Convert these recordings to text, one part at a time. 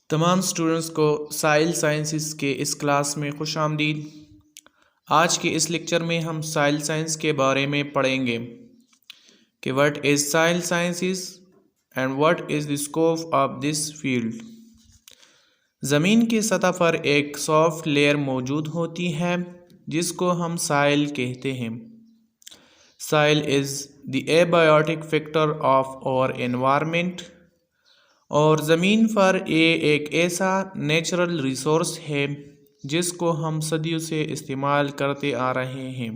تمام اسٹوڈنٹس کو سائل سائنسز کے اس کلاس میں خوش آمدید۔ آج کے اس لیکچر میں ہم سائل سائنس کے بارے میں پڑھیں گے کہ what is soil sciences and what is the scope of this field۔ زمین کی سطح پر ایک سافٹ لیئر موجود ہوتی ہے جس کو ہم سائل کہتے ہیں۔ سائل is the abiotic factor of our environment۔ اور زمین پر یہ ایک ایسا نیچرل ریسورس ہے جس کو ہم صدیوں سے استعمال کرتے آ رہے ہیں۔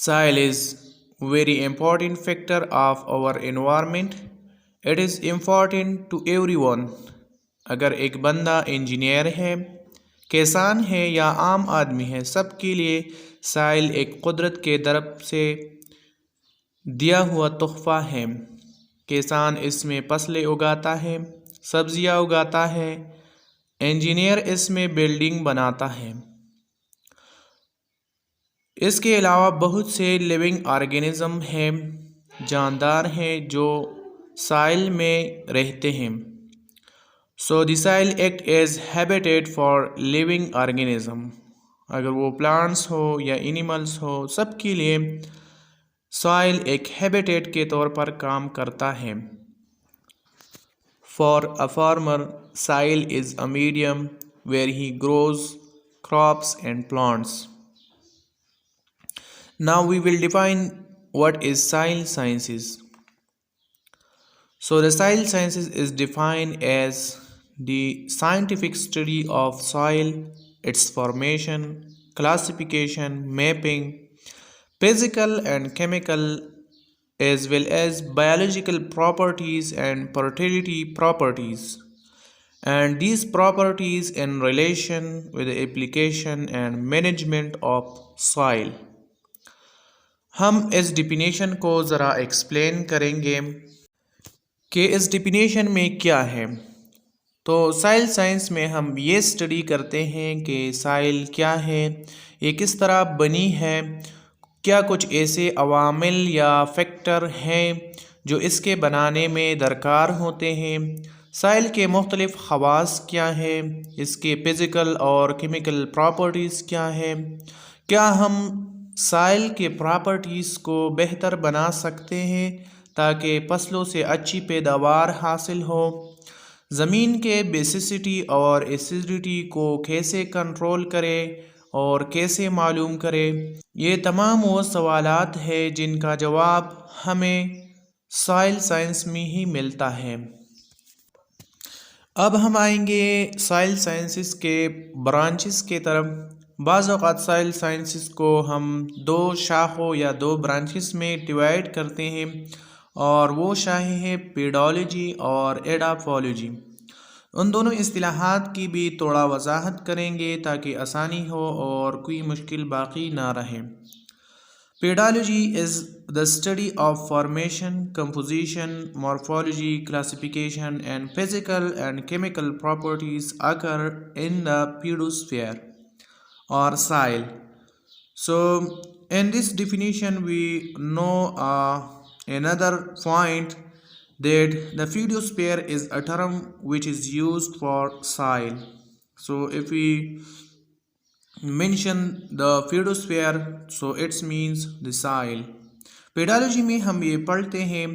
Soil is very important factor of our environment. It is important to everyone۔ اگر ایک بندہ انجینئر ہے، کسان ہے یا عام آدمی ہے، سب کے لیے سائل ایک قدرت کے طرف سے دیا ہوا تحفہ ہے۔ کسان اس میں فصلیں اگاتا ہے، سبزیاں اگاتا ہے، انجینئر اس میں بلڈنگ بناتا ہے۔ اس کے علاوہ بہت سے لیونگ آرگینزم ہیں، جاندار ہیں جو سائل میں رہتے ہیں۔ So the soil act as habitat for living organism۔ اگر وہ پلانٹس ہو یا اینیملس ہو، سب کے لیے سائل ایک ہیبیٹیٹ کے طور پر کام کرتا ہے۔ For a farmer, soil is a medium where he grows crops and plants۔ Now we will define what is soil sciences۔ So the soil sciences is defined as the scientific study of soil, its formation, classification, mapping, physical and chemical as well as biological properties and fertility properties, and these properties in relation with the application and management of soil۔ ہم اس definition کو ذرا explain کریں گے کہ اس definition میں کیا ہے۔ تو سائل سائنس میں ہم یہ اسٹڈی کرتے ہیں کہ سائل کیا ہے، یہ کس طرح بنی ہے، کیا کچھ ایسے عوامل یا فیکٹر ہیں جو اس کے بنانے میں درکار ہوتے ہیں، سائل کے مختلف خواص کیا ہیں، اس کے فزیکل اور کیمیکل پراپرٹیز کیا ہیں، کیا ہم سائل کے پراپرٹیز کو بہتر بنا سکتے ہیں تاکہ فصلوں سے اچھی پیداوار حاصل ہو، زمین کے بیسسٹی اور ایسیڈیٹی کو کیسے کنٹرول کرے اور کیسے معلوم کرے۔ یہ تمام وہ سوالات ہیں جن کا جواب ہمیں سائل سائنس میں ہی ملتا ہے۔ اب ہم آئیں گے سائل سائنسز کے برانچز کے طرف۔ بعض اوقات سائل سائنسز کو ہم دو شاخوں یا دو برانچز میں ڈیوائڈ کرتے ہیں، اور وہ شاخیں ہیں پیڈالوجی اور ایڈافالوجی۔ ان دونوں اصطلاحات کی بھی تھوڑا وضاحت کریں گے تاکہ آسانی ہو اور کوئی مشکل باقی نہ رہے۔ پیڈالوجی از the study of formation, composition, morphology, classification and physical and chemical properties occur in the pedosphere or soil۔ So in this definition we know another point that the pedosphere is a term which is used for soil۔ So if we mention the pedosphere, so it means the soil۔ پیڈالوجی میں ہم یہ پڑھتے ہیں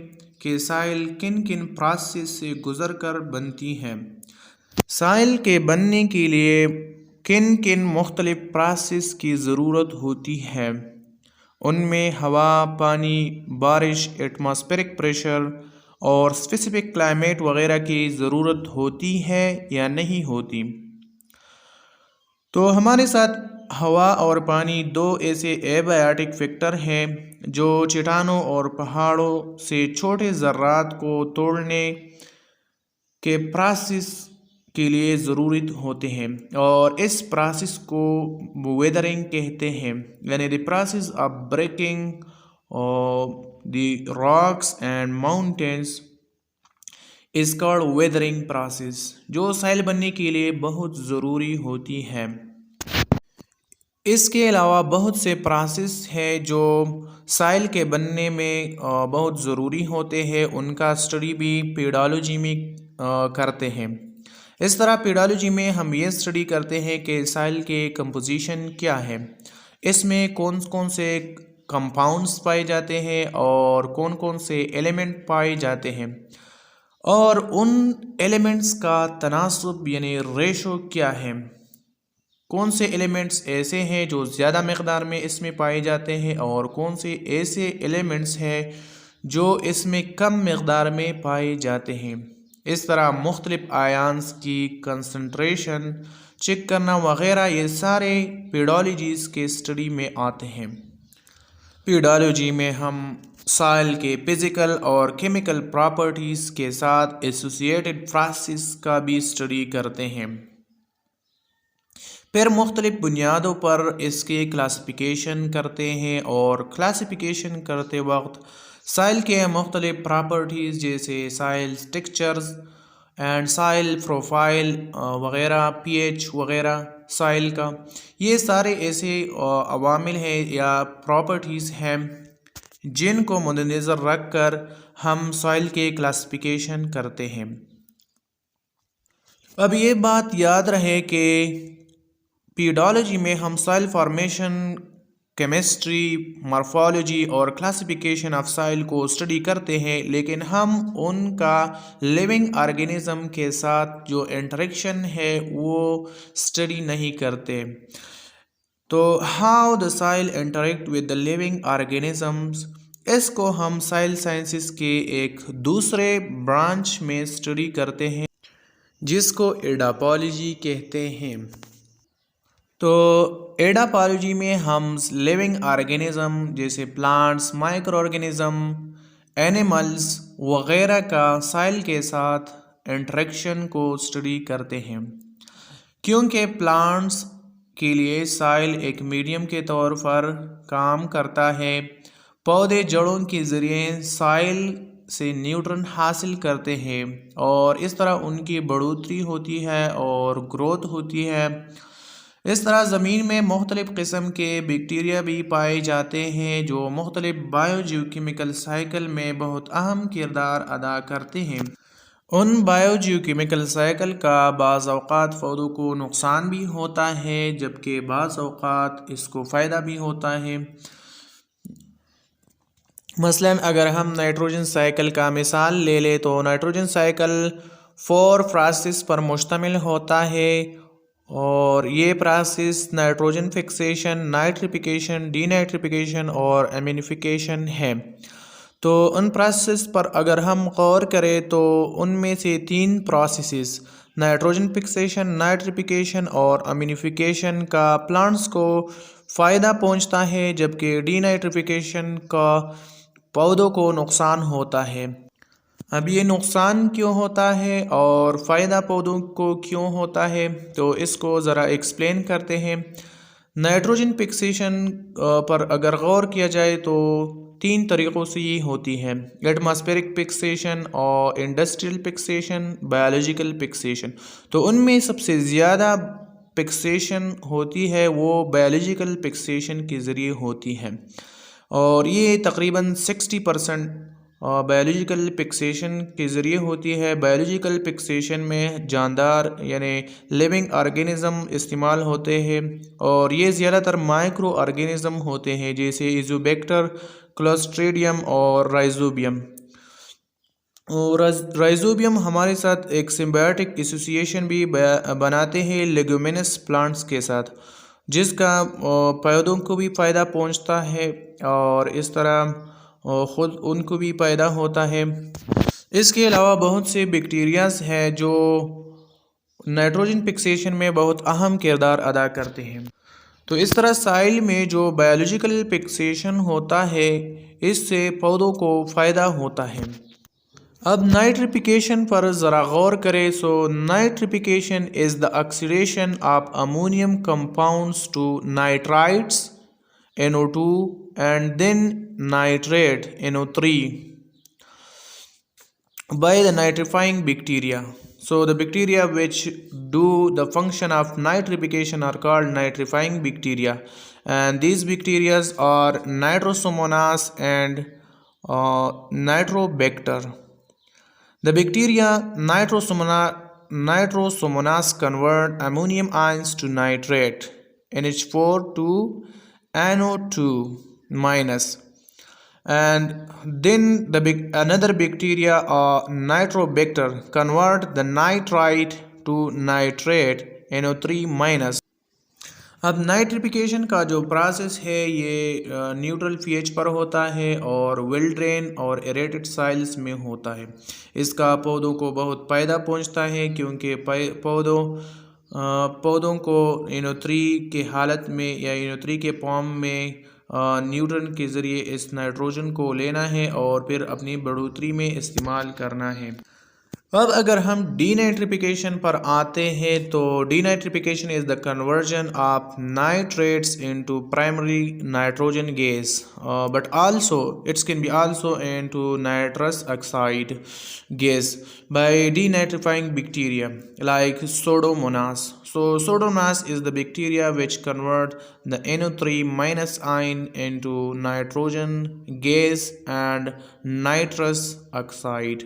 کہ سائل کن کن process سے گزر کر بنتی ہے۔ سائل کے بننے کے لیے کن کن مختلف پروسیس کی ضرورت ہوتی ہے، ان میں ہوا، پانی، بارش، ایٹماسفیرک پریشر اور اسپیسیفک کلائمیٹ وغیرہ کی ضرورت ہوتی ہے یا نہیں ہوتی۔ تو ہمارے ساتھ ہوا اور پانی دو ایسے ایبیاٹک فیکٹر ہیں جو چٹانوں اور پہاڑوں سے چھوٹے ذرات کو توڑنے کے پروسیس کے لیے ضرورت ہوتے ہیں، اور اس پروسیس کو ویدرنگ کہتے ہیں، یعنی the process of breaking the rocks and mountains is called weathering process, جو سائل بننے کے لیے بہت ضروری ہوتی ہے۔ اس کے علاوہ بہت سے پروسیس ہیں جو سائل کے بننے میں بہت ضروری ہوتے ہیں، ان کا اسٹڈی بھی پیڈالوجی میں کرتے ہیں۔ اس طرح پیڈالوجی میں ہم یہ اسٹڈی کرتے ہیں کہ سائل کے کمپوزیشن کیا ہے، اس میں کون کون سے کمپاؤنڈس پائے جاتے ہیں اور کون کون سے ایلیمنٹ پائے جاتے ہیں، اور ان ایلیمنٹس کا تناسب یعنی ریشو کیا ہے، کون سے ایلیمنٹس ایسے ہیں جو زیادہ مقدار میں اس میں پائے جاتے ہیں اور کون سے ایسے ایلیمنٹس ہیں جو اس میں کم مقدار میں پائے جاتے ہیں۔ اس طرح مختلف آیانز کی کنسنٹریشن چیک کرنا وغیرہ یہ سارے پیڈالوجیز کے اسٹڈی میں آتے ہیں۔ پیڈالوجی میں ہم سائل کے فزیکل اور کیمیکل پراپرٹیز کے ساتھ ایسوسیٹڈ پروسیس کا بھی اسٹڈی کرتے ہیں، پھر مختلف بنیادوں پر اس کی کلاسیفیکیشن کرتے ہیں، اور کلاسیفیکیشن کرتے وقت سائل کے مختلف پراپرٹیز جیسے سائل ٹیکسچرز اینڈ سائل پروفائل وغیرہ، پی ایچ وغیرہ سائل کا، یہ سارے ایسے عوامل ہیں یا پراپرٹیز ہیں جن کو مد نظر رکھ کر ہم سائل کے کلاسیفیکیشن کرتے ہیں۔ اب یہ بات یاد رہے کہ پیڈالوجی میں ہم سائل فارمیشن، کیمسٹری، مارفالوجی اور کلاسیفیکیشن آف سائل کو اسٹڈی کرتے ہیں، لیکن ہم ان کا لیونگ آرگینزم کے ساتھ جو انٹریکشن ہے وہ اسٹڈی نہیں کرتے۔ تو how the soil interact with the living organisms, اس کو ہم سائل سائنسز کے ایک دوسرے برانچ میں اسٹڈی کرتے ہیں جس کو ایڈاپالوجی کہتے ہیں۔ تو ایڈاپالوجی میں ہم لیونگ آرگینزم جیسے پلانٹس، مائکرو آرگینزم، اینیملز وغیرہ کا سائل کے ساتھ انٹریکشن کو اسٹڈی کرتے ہیں، کیونکہ پلانٹس کے لیے سائل ایک میڈیم کے طور پر کام کرتا ہے۔ پودے جڑوں کے ذریعے سائل سے نیوٹرن حاصل کرتے ہیں اور اس طرح ان کی بڑھوتری ہوتی ہے اور گروتھ ہوتی ہے۔ اس طرح زمین میں مختلف قسم کے بیکٹیریا بھی پائے جاتے ہیں جو مختلف بائیو جیو کیمیکل سائیکل میں بہت اہم کردار ادا کرتے ہیں۔ ان بائیو جیو کیمیکل سائیکل کا بعض اوقات پودوں کو نقصان بھی ہوتا ہے جبکہ بعض اوقات اس کو فائدہ بھی ہوتا ہے۔ مثلاً اگر ہم نائٹروجن سائیکل کا مثال لے لیں تو نائٹروجن سائیکل 4 پروسیس پر مشتمل ہوتا ہے، اور یہ پروسیس نائٹروجن فکسیشن، نائٹریفیکیشن، ڈی نائٹریفیکیشن اور ایمینیفیکیشن ہے۔ تو ان پروسیس پر اگر ہم غور کریں تو ان میں سے 3 پروسیسز نائٹروجن فکسیشن، نائٹریفیکیشن اور ایمینیفیکیشن کا پلانٹس کو فائدہ پہنچتا ہے، جبکہ ڈی نائٹریفیکیشن کا پودوں کو نقصان ہوتا ہے۔ اب یہ نقصان کیوں ہوتا ہے اور فائدہ پودوں کو کیوں ہوتا ہے، تو اس کو ذرا ایکسپلین کرتے ہیں۔ نائٹروجن فکسیشن پر اگر غور کیا جائے تو 3 طریقوں سے یہ ہوتی ہے: ایٹماسفیرک فکسیشن اور انڈسٹریل فکسیشن، بایولوجیکل فکسیشن۔ تو ان میں سب سے زیادہ فکسیشن ہوتی ہے وہ بایولوجیکل فکسیشن کے ذریعے ہوتی ہے، اور یہ تقریباً 60% بایولوجیکل فکسیشن کے ذریعے ہوتی ہے۔ بایولوجیکل فکسیشن میں جاندار یعنی لیونگ آرگینزم استعمال ہوتے ہیں، اور یہ زیادہ تر مائکرو آرگینزم ہوتے ہیں جیسے ایزوبیکٹر، کلوسٹریڈیم اور رائزوبیم۔ اور رائزوبیم ہمارے ساتھ ایک سمبیوٹک ایسوسیشن بھی بناتے ہیں لیگومینس پلانٹس کے ساتھ، جس کا پودوں کو بھی فائدہ پہنچتا ہے اور اس طرح خود ان کو بھی پیدا ہوتا ہے۔ اس کے علاوہ بہت سے بیکٹیریاز ہیں جو نائٹروجن فکسیشن میں بہت اہم کردار ادا کرتے ہیں۔ تو اس طرح سائل میں جو بایولوجیکل فکسیشن ہوتا ہے اس سے پودوں کو فائدہ ہوتا ہے۔ اب نائٹریفیکیشن پر ذرا غور کریں۔ So nitrification is the oxidation of ammonium compounds to nitrites NO2 and then nitrate NO3 by the nitrifying bacteria. So the bacteria which do the function of nitrification are called nitrifying bacteria, and these bacteria are Nitrosomonas and Nitrobacter. The bacteria Nitrosomonas convert ammonium ions to nitrate, NH4 to NO2 minus, and then another bacteria or Nitrobacter convert the nitrite to nitrate, NO3 minus. اب نائٹریفیکیشن کا جو process ہے یہ neutral P H پر ہوتا ہے اور well drain اور ایریٹڈ سائلز میں ہوتا ہے. اس کا پودوں کو بہت فائدہ پہنچتا ہے کیونکہ پودوں کو NO3 کے حالت میں یا NO3 کے فارم میں نیوٹرن کے ذریعے اس نائٹروجن کو لینا ہے اور پھر اپنی بڑھوتری میں استعمال کرنا ہے. اب اگر ہم ڈی نائٹریفیکیشن پر آتے ہیں تو denitrification is the conversion of nitrates into primary nitrogen gas but also its can be also into nitrous oxide gas by denitryfying bacteria like Pseudomonas. So Pseudomonas is the bacteria which convert the NO3 minus ion into nitrogen gas and nitrous oxide.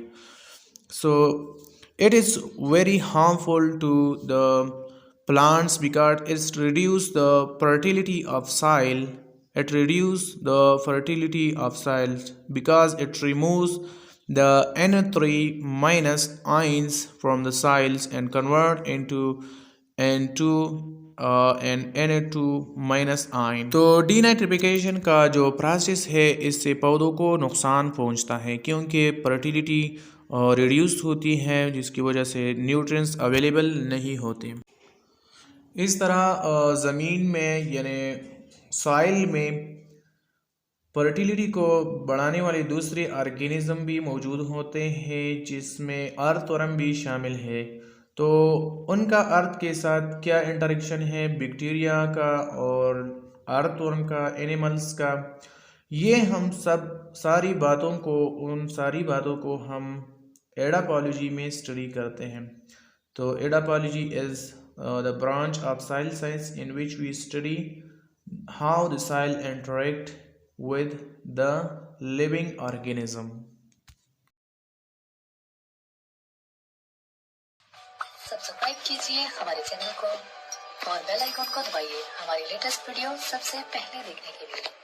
So it is very harmful to the plants because it reduces the fertility of soil. It reduces the fertility of soil because it removes the NO3 minus ions from the soils and convert into N2 and Na2 minus ion. تو D نائٹریفیکیشن کا جو process ہے اس سے پودوں کو نقصان پہنچتا ہے کیونکہ فرٹیلیٹی ریڈیوس ہوتی ہے جس کی وجہ سے نیوٹرینس اویلیبل نہیں ہوتے. اس طرح زمین میں یعنی سوائل میں فرٹیلیٹی کو بڑھانے والے دوسرے آرگینزم بھی موجود ہوتے ہیں جس میں ارتھ ورم بھی شامل ہے. تو ان کا ارتھ کے ساتھ کیا انٹریکشن ہے بیکٹیریا کا اور ارتھ ورم کا، اینیملز کا، یہ ہم ساری باتوں کو ہم ایڈاپالوجی میں اسٹڈی کرتے ہیں. تو ایڈاپالوجی از the branch of soil science in which we study how the soil interact with the living organism. Subscribe کیجیے ہمارے چینل کو اور بیل آئیکن کو دبائیے ہماری لیٹسٹ ویڈیو سب سے پہلے دیکھنے کے لیے.